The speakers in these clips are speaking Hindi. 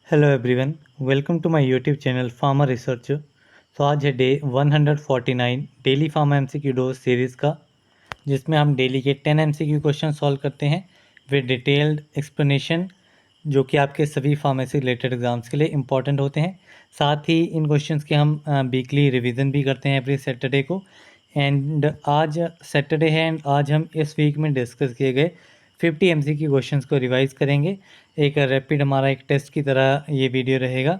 Hello everyone, welcome to my YouTube channel pharma researcher. तो आज है day 149 daily pharma MCQ dose series का, जिसमें हम डेली के 10 एमसीक्यू क्वेश्चन सॉल्व करते हैं विद डिटेल्ड एक्सप्लेनेशन, जो कि आपके सभी फार्मेसी रिलेटेड एग्जाम्स के लिए इंपॉर्टेंट होते हैं। साथ ही इन क्वेश्चंस के हम वीकली रिवीजन भी करते हैं एवरी सैटरडे को। एंड आज सैटरडे है एंड आज हम इस वीक में डिस्कस किए गए 50 एमसीक्यू क्वेश्चंस को रिवाइज करेंगे। एक रैपिड हमारा एक टेस्ट की तरह ये वीडियो रहेगा।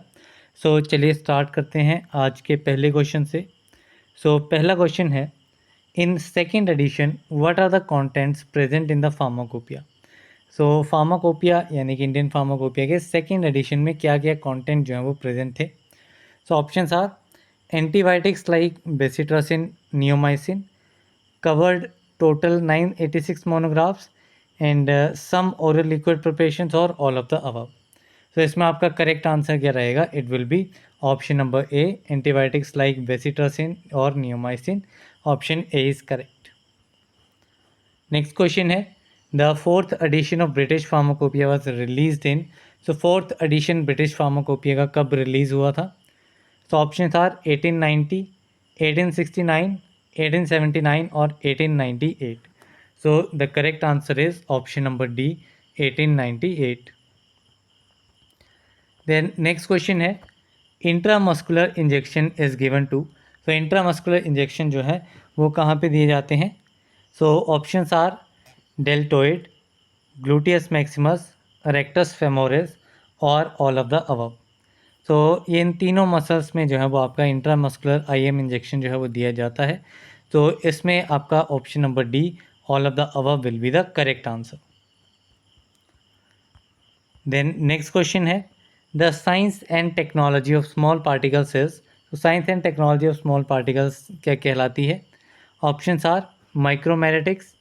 सो चलिए स्टार्ट करते हैं आज के पहले क्वेश्चन से। पहला क्वेश्चन है, in second edition what are the contents present in the pharmacopoeia. Pharmacopoeia यानी कि इंडियन फार्माकोपिया के सेकेंड एडिशन में क्या क्या कंटेंट जो है वो प्रेजेंट थे। Options are antibiotics like bacitracin, neomycin covered total 986 monographs and some oral liquid preparations or all of the above. तो इसमें आपका करेक्ट आंसर क्या रहेगा? It will be option number A, antibiotics like bacitracin और neomycin. Option A is correct. Next question है, the fourth edition of British pharmacopoeia was released in. Fourth edition British pharmacopoeia का कब रिलीज हुआ था? ऑप्शन आर 1890, 1869, 1879 और 1898। The correct answer is option number D, 1898। Then next question है, intramuscular injection is given to. Intramuscular injection जो है वो कहाँ पे दिए जाते हैं? Options are deltoid, gluteus maximus, rectus femoris और ऑल ऑफ द अबव। ये इन तीनों मसल्स में जो है वो आपका इंट्रामस्कुलर आईएम इंजेक्शन जो है वो दिया जाता है। इसमें आपका option number D, all of the above will be the correct answer. Then next question है, the science and technology of small particles is. Science and technology of small particles क्या कहलाती है? Options are micromagnetics,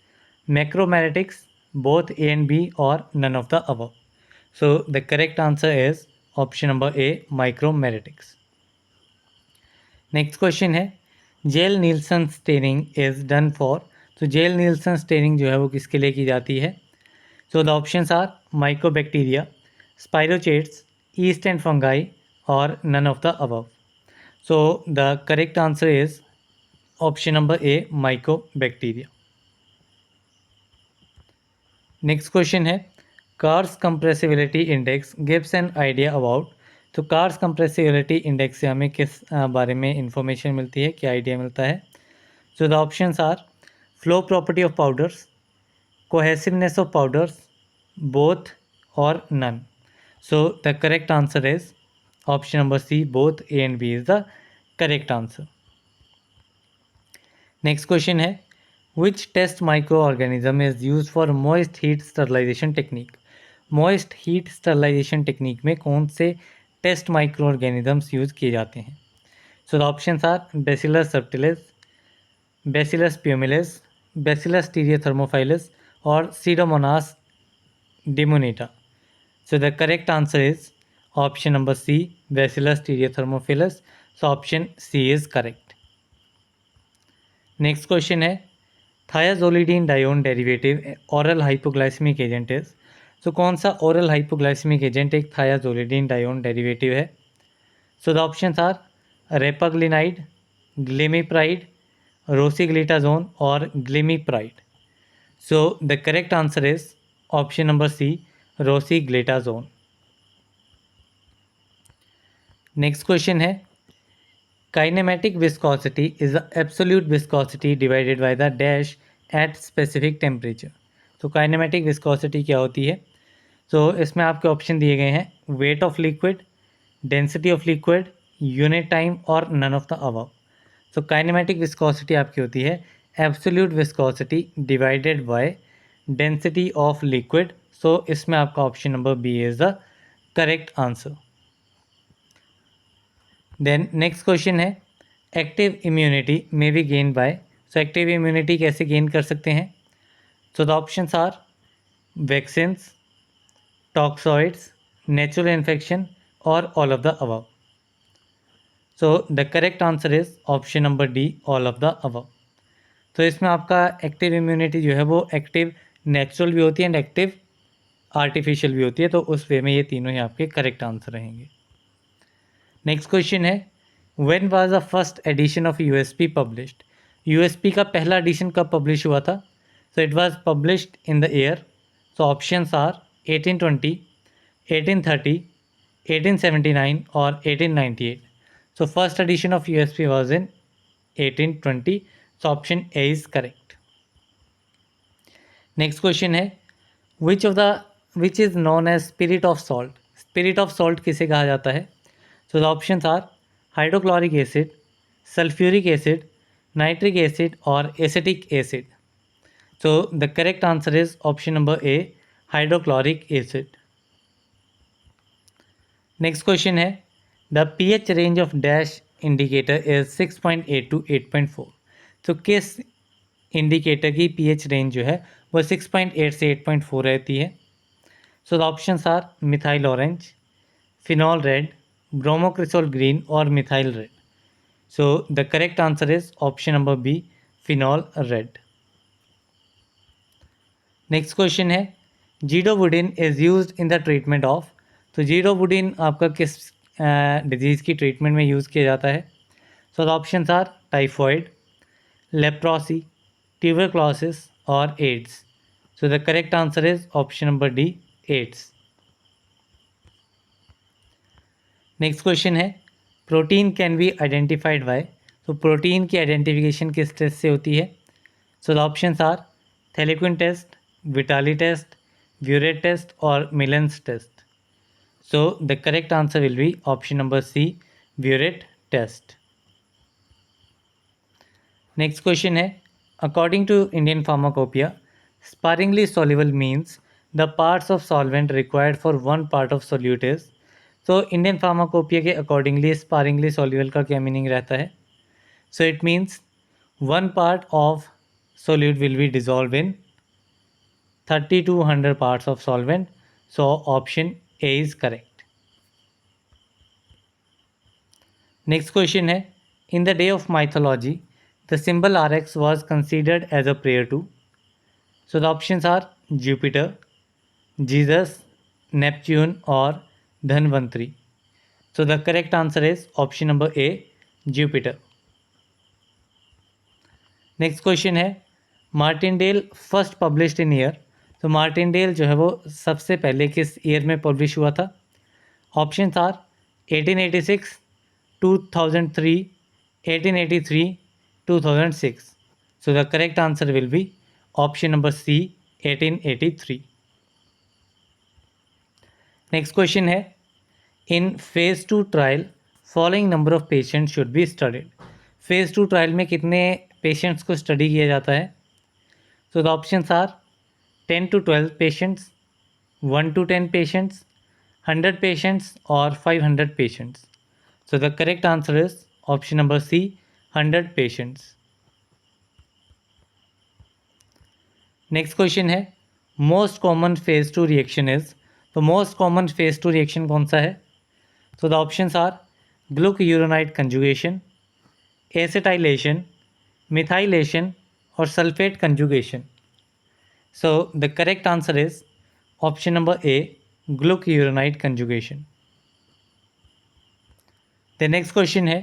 macromagnetics, both A and B और none of the above. The correct answer is option number A, micromagnetics. Next question है, Ziehl Neelsen staining is done for. Ziehl Neelsen staining जो है वो किसके लिए की जाती है? The options are mycobacteria, spirochetes, yeast and fungi और none of the above. The correct answer is option number A, mycobacteria. Next question है, Carr's compressibility index gives an idea about. Carr's compressibility index से हमें किस बारे में इंफॉर्मेशन मिलती है, क्या आइडिया मिलता है? The options are flow property of powders, cohesiveness of powders, both और none. The correct answer is option number C, both A and B is the correct answer. Next question है, which test microorganism is used for moist heat sterilization technique। moist heat sterilization technique में कौन से टेस्ट माइक्रो ऑर्गेनिजम्स यूज़ किए जाते हैं? The options are bacillus subtilis, bacillus pumilus, bacillus stearothermophilus और pseudomonas diminuta. The correct answer is option number C, bacillus stearothermophilus. Option C is correct. Next question है, thiazolidine dione derivative oral hypoglycaemic agent is. कौन सा ओरल हाइपोग्लाइसेमिक एजेंट एक थायाजोलिडीन डायोन डेरिवेटिव है? The options are repaglinide, glimepiride, rosiglitazone और glimepiride. The correct answer is option number C, rosiglitazone. Next question है, kinematic viscosity is the absolute viscosity divided by the dash at specific temperature. Kinematic viscosity क्या होती है? इसमें आपके ऑप्शन दिए गए हैं, weight of liquid, density of liquid, unit time और none of the above. Kinematic viscosity आपकी होती है absolute viscosity divided by density of liquid. इसमें आपका option number B is the correct answer. Then next question है, active immunity may be gain by. Active immunity कैसे गेन कर सकते हैं? The options are vaccines, toxoids, natural infection और all of the above. The correct answer is option number D, all of the above. इसमें आपका एक्टिव इम्यूनिटी जो है वो एक्टिव नेचुरल भी होती है एंड एक्टिव आर्टिफिशियल भी होती है, तो उस वे में ये तीनों ही आपके करेक्ट आंसर रहेंगे। नेक्स्ट क्वेश्चन है, when was the first edition of USP published? USP का पहला एडिशन कब पब्लिश हुआ था? So it was published in the year, so options are 1820, 1830, 1879 और 1898. So first edition of USP was in 1820. So option A is correct. Next question है, which is known as spirit of salt? Spirit of salt किसे कहा जाता है? So the options are hydrochloric acid, sulfuric acid, nitric acid और acetic acid. So the correct answer is option number A, hydrochloric acid. Next question है, the pH range of dash indicator is 6.8 to 8.4. तो किस इंडिकेटर की pH रेंज जो है वो 6.8 से 8.4 रहती है? So the options are methyl orange, phenol red, bromocresol green और methyl red. So the correct answer is option number B, phenol red. Next question है, zidovudine is used in the treatment of? तो जीडोवुडिन आपका किस डिजीज़ की ट्रीटमेंट में यूज़ किया जाता है? So the options are typhoid, leprosy, tuberculosis और AIDS. So the correct answer is option number D, AIDS. Next question है, protein can be identified by? तो प्रोटीन की आइडेंटिफिकेशन किस टेस्ट से होती है? So the options are thalleioquin test, Vitali test, biuret test और Millon's test. So the correct answer will be option number C, Burette test. Next question है, according to Indian Pharmacopoeia, sparingly soluble means the parts of solvent required for one part of solute is. So Indian Pharmacopoeia के accordingly sparingly soluble का क्या meaning रहता है? So it means one part of solute will be dissolved in 30 to 100 parts of solvent. So option A is correct. Next question है, in the day of mythology the symbol RX was considered as a prayer to? So the options are Jupiter, Jesus, Neptune और Dhanvantari. So the correct answer is option number A, Jupiter. Next question है, Martindale first published in year? तो मार्टिनडेल जो है वो सबसे पहले किस ईयर में पब्लिश हुआ था? Options are 1886, 2003, 1883, 2006. So the correct answer will be option number C, 1883. Next question है, in phase 2 trial following number of patients should be studied? phase 2 trial में कितने patients को study किया जाता है? So the options are 10 to 12 patients, 1 to 10 patients, 100 patients और 500 patients. So the correct answer is option number C, 100 patients. Next question है, most common phase 2 reaction is? तो most common phase 2 reaction कौन सा है? So the options are glucuronide conjugation, acetylation, methylation और sulfate conjugation. So the correct answer is option number A, glucuronide conjugation. The next question है,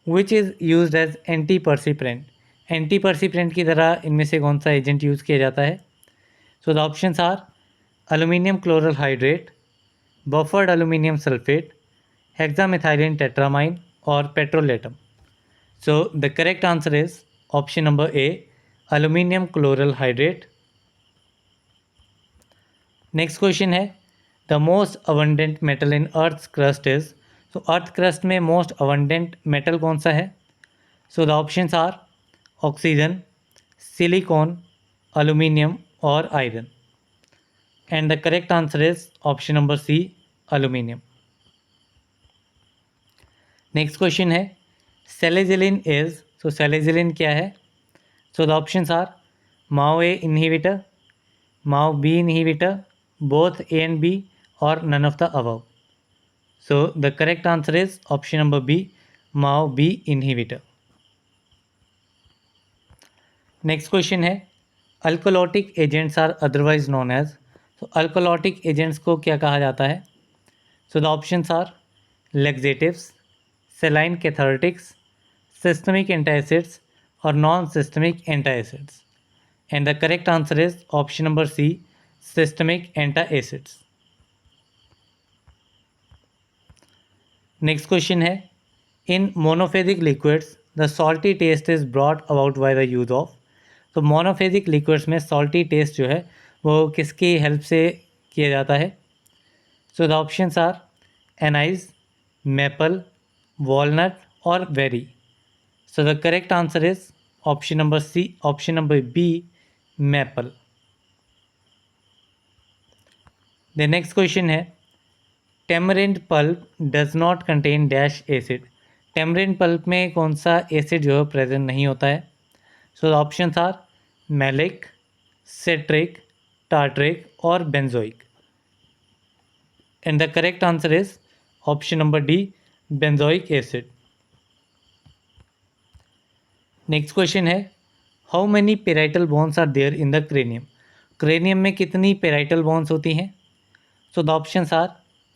विच इज़ यूज एज एंटीपर्सिप्रेंट? एंटीपर्सिप्रेंट की तरह इनमें से कौन सा एजेंट यूज़ किया जाता है? So the options are aluminium chloral hydrate, buffered aluminium sulphate, hexamethylene tetramine और petrolatum. So the correct answer is option number A, aluminium chloral hydrate. Next question है, the most abundant metal in earth crust is? तो अर्थ क्रस्ट में मोस्ट अबंडेंट मेटल कौन सा है? So the options are oxygen, silicon, aluminium और iron. And the correct answer is option number C, aluminium. Next question है, सेलेजिलिन इज? तो सेलेजिलिन क्या है? So the options are MAO A inhibitor, MAO B inhibitor, both A and B और none of the above. So the correct answer is option number B, MAO B inhibitor. Next question है, alkalotic agents are otherwise known as? तो अल्कोलॉटिक एजेंट्स को क्या कहा जाता है? So the options are laxatives, saline cathartics, systemic antacids और non systemic antacids. And the correct answer is option number C, systemic antacids. Next question है, in monophasic liquids the salty taste is brought about by the use of. तो मोनोफेजिक लिक्विड्स में सॉल्टी टेस्ट जो है वो किसकी हेल्प से किया जाता है? So the options are anise, maple, walnut और berry. So the correct answer is option number C, option number B, maple. The next question है, tamarind pulp does not contain dash acid. Tamarind pulp में कौन सा एसिड जो है प्रेजेंट नहीं होता है? So the options are malic, citric, tartaric और benzoic. And the correct answer is option number D, benzoic acid. Next question है, how many parietal bones are there in the cranium. Cranium में कितनी पेराइटल बोन्स होती हैं? सो द ऑप्शंस आर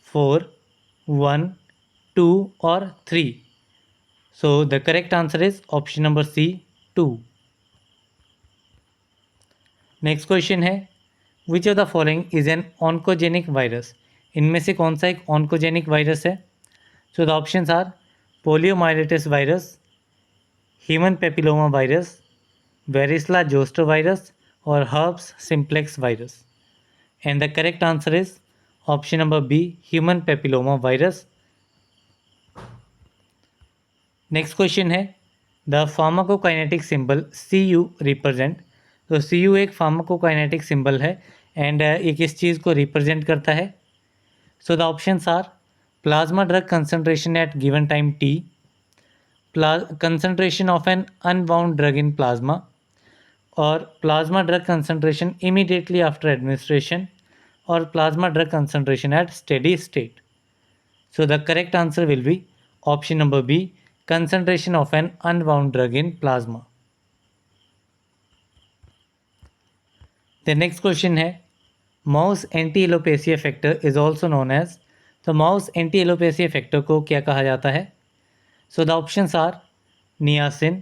4, 1, 2 और 3। So the correct answer is option number C, 2। Next question है, which of the following is an oncogenic virus. इनमें से कौन सा एक ऑन्कोजेनिक वायरस है? So the options are poliomyelitis virus, human papilloma virus, varicella zoster virus और herpes simplex virus. And the correct answer is option number B, human papilloma virus. Next question है, the pharmacokinetic symbol Cu represent. तो Cu एक फार्माकोकाइनेटिक सिंबल है एंड ये किस चीज़ को रिप्रेजेंट करता है? So the options are plasma drug concentration at given time t, concentration of an unbound drug in plasma और plasma drug concentration immediately after administration और plasma drug concentration at steady state. So the correct answer will be option number B, concentration of an unbound drug in plasma. The next question है, mouse anti-alopecia factor is also known as। तो mouse anti-alopecia factor को क्या कहा जाता है? So the options are niacin,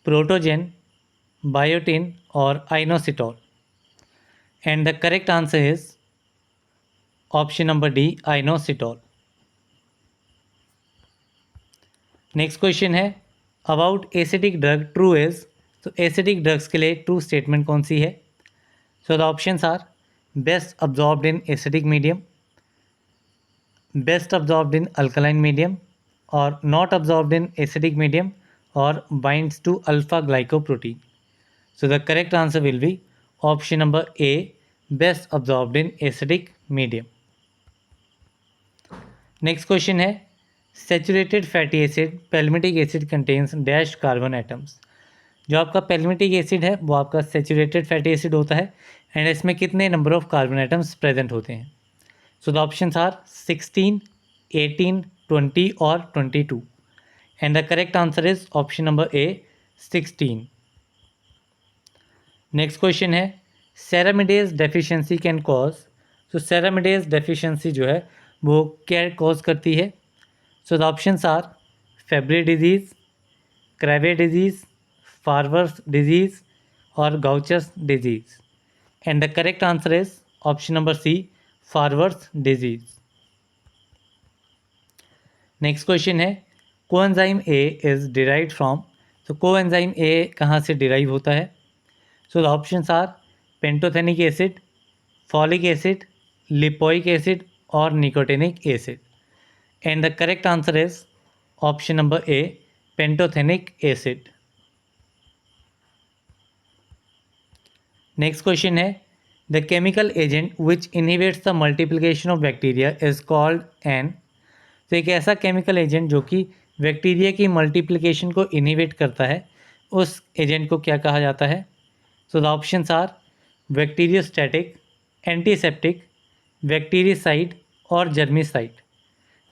protogen, biotin और inositol. And the correct answer is option number D, inositol. Next question है, about acidic drug true is. तो एसिडिक ड्रग्स के लिए ट्रू स्टेटमेंट कौन सी है? So the options are best absorbed in acidic medium, best absorbed in alkaline medium और not absorbed in acidic medium और binds to alpha glycoprotein. So the correct answer will be option number A, best absorbed in acidic medium. Next question है, saturated fatty acid palmitic acid contains dash carbon atoms. जो आपका पैल्मिटिक एसिड है वो आपका सैचुरेटेड फैटी एसिड होता है एंड इसमें कितने number of carbon atoms present होते हैं? सो द ऑप्शंस आर 16, 18, 20 और 22। And the correct answer is option number A, 16। Next question है, सेरामिडेज डेफिशिएंसी कैन कॉज। तो सेरामिडेज डेफिशिएंसी जो है वो क्या कॉज करती है? So the options are Fabry disease, Krabbe disease, Farber's disease और Gaucher's disease. And the correct answer is option number C, Farber's disease. Next question है, coenzyme A is derived from. तो कोएंजाइम ए कहाँ से डिराइव होता है? So the options are pantothenic acid, folic acid, lipoic acid और nicotinic acid. And the correct answer is option number A, pantothenic acid. Next question है, the chemical agent which inhibits the multiplication of bacteria is called an. तो एक ऐसा केमिकल एजेंट जो कि बैक्टीरिया की मल्टीप्लिकेशन को इनहिबिट करता है, उस एजेंट को क्या कहा जाता है? So the options are bacteriostatic, antiseptic, bactericide और germicide.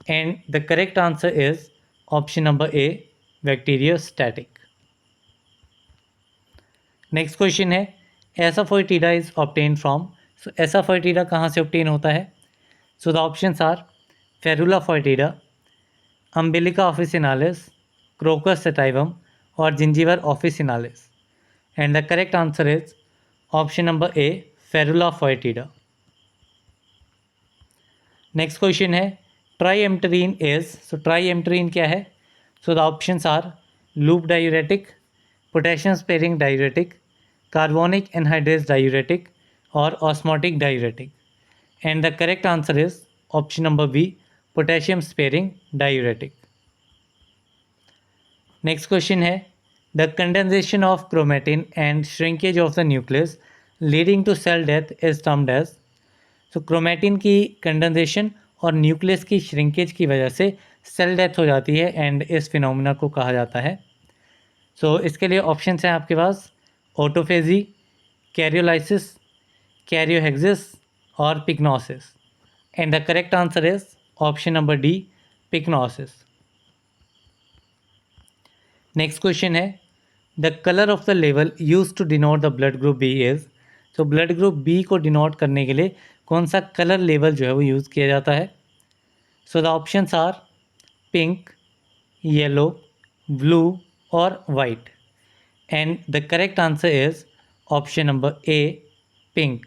And the correct answer is option number A, bacteriostatic. Next question है, asafoetida is obtain from. So asafoetida कहाँ से ऑब्टेन होता है? So the options are ferula foetida, umbilica officinalis, crocus sativum और zingiber officinalis. And the correct answer is option number A, ferula foetida. Next question है ट्राईएम्पटरीन इज, सो ट्राईएम्पटरीन क्या है? So the options are loop diuretic, potassium sparing diuretic, carbonic anhydrase diuretic और osmotic diuretic. And the correct answer is option number B, potassium sparing diuretic. Next question है the condensation of chromatin and shrinkage of the nucleus leading to cell death is termed as. So chromatin की कंडेंसेशन और न्यूक्लियस की श्रिंकेज की वजह से सेल डेथ हो जाती है एंड इस फिनोमिना को कहा जाता है। सो इसके लिए ऑप्शंस हैं आपके पास ऑटोफेजी, कैरियोलाइसिस, कैरियोहेक्सिस और pyknosis. And the correct answer is option number D, pyknosis. Next question है द कलर ऑफ द लेवल use to denote the blood group B is. तो ब्लड ग्रुप बी को डिनोट करने के लिए कौन सा कलर लेवल जो है वो यूज़ किया जाता है? So the options are pink, yellow, blue और white. And the correct answer is option number A, pink.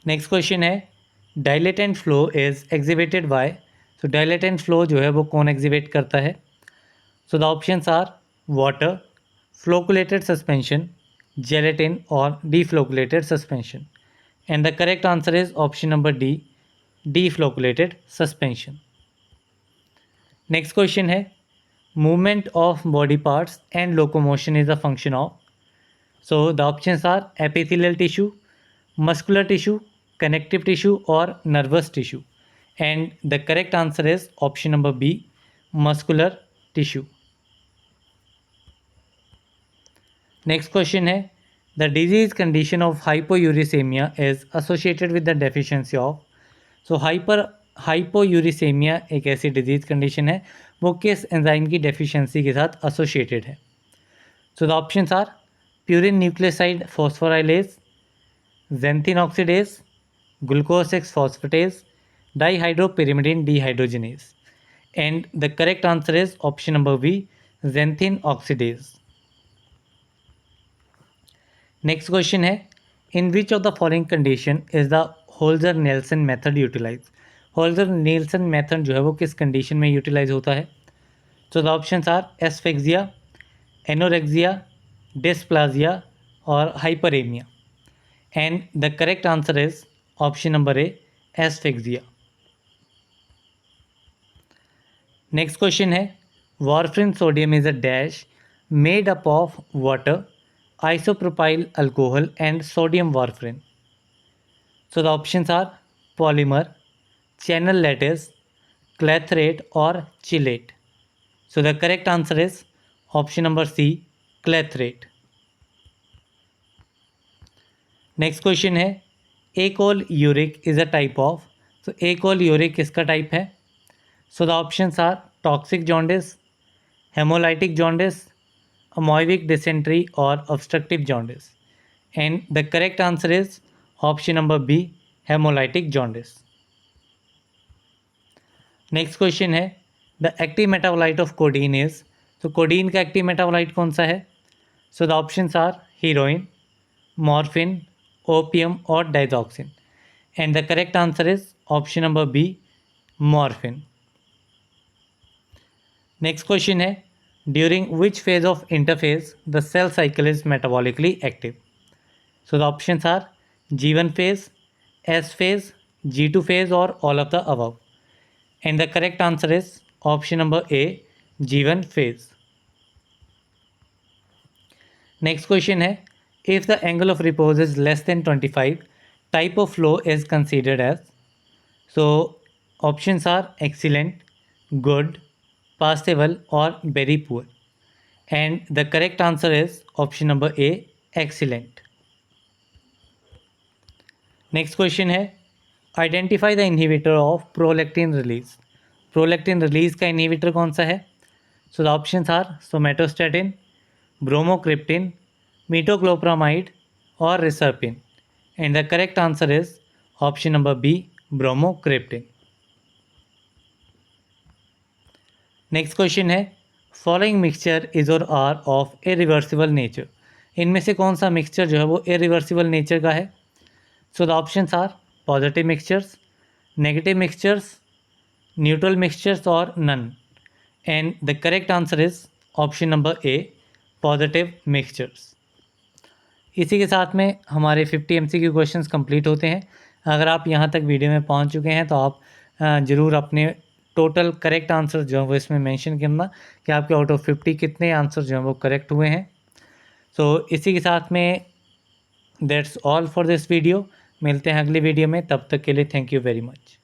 Next question है dilatant flow is exhibited by. तो डायलेटेंट फ्लो जो है वो कौन एग्जिबिट करता है? So the options are water, flocculated suspension, gelatin और deflocculated suspension. And the correct answer is option number D, deflocculated suspension. Next question है movement of body parts and locomotion is a function of. So the options are epithelial tissue, muscular tissue, connective tissue और nervous tissue. And the correct answer is option number B, muscular tissue. Next question है the disease condition of hypouricaemia is associated with the deficiency of. So hypouricaemia एक ऐसी डिजीज कंडीशन है वो किस एंजाइम की डेफिशिएंसी के साथ एसोसिएटेड है? So the options are purine nucleoside phosphorylase, xanthine oxidase, glucose 6 phosphatase, dihydropyrimidine dehydrogenase. And the correct answer is option number B, xanthine oxidase. Next question है in which of the following condition is the Holger Nielsen method utilize. Holger Nielsen method जो है वो किस कंडीशन में यूटिलाइज होता है? So the options are asphyxia, anorexia, dysplasia और hyperaemia. And the correct answer is option number A, asphyxia. Next question है warfarin sodium is a dash made up of water, isopropyl alcohol and sodium warfarin. So the options are polymer, channel lattice, clathrate or chelate. So the correct answer is option number C, clathrate. Next question है acol uric is a type of. So acol uric किसका type है? So the options are toxic jaundice, hemolytic jaundice, amoebic dysentery और obstructive jaundice. And the correct answer is option number B, hemolytic jaundice. Next question है the active metabolite of codeine is. तो codeine का active metabolite कौन सा है? So the options are heroin, morphine, opium और digoxin. And the correct answer is option number B, morphine. Next question है during which phase of interphase the cell cycle is metabolically active. So the options are G1 phase, S phase, G2 phase or all of the above. And the correct answer is option number A, G1 phase. Next question है if the angle of repose is less than 25, type of flow is considered as. So options are excellent, good, passable or very poor. And the correct answer is option number A, excellent. Next question है identify the inhibitor of prolactin release. prolactin release का inhibitor कौन सा है? So the options are somatostatin, bromocriptine, metoclopramide और reserpine? And the correct answer is option number B, bromocriptine. Next question है, फॉलोइंग मिक्सचर इज और आर ऑफ इरिवर्सिबल नेचर। इनमें से कौन सा मिक्सचर जो है वो इरिवर्सिबल नेचर का है? So the options are positive mixtures, negative mixtures, neutral mixtures और none. And the correct answer is option number A, positive mixtures. इसी के साथ में हमारे 50 MCQ क्वेश्चंस कंप्लीट होते हैं। अगर आप यहाँ तक वीडियो में पहुँच चुके हैं तो आप ज़रूर अपने टोटल करेक्ट आंसर जो है वो इसमें मेंशन करना कि आपके आउट ऑफ 50 कितने आंसर जो हैं वो करेक्ट हुए हैं। सो इसी के साथ में that's all for this video. मिलते हैं अगली वीडियो में, तब तक के लिए थैंक यू वेरी मच।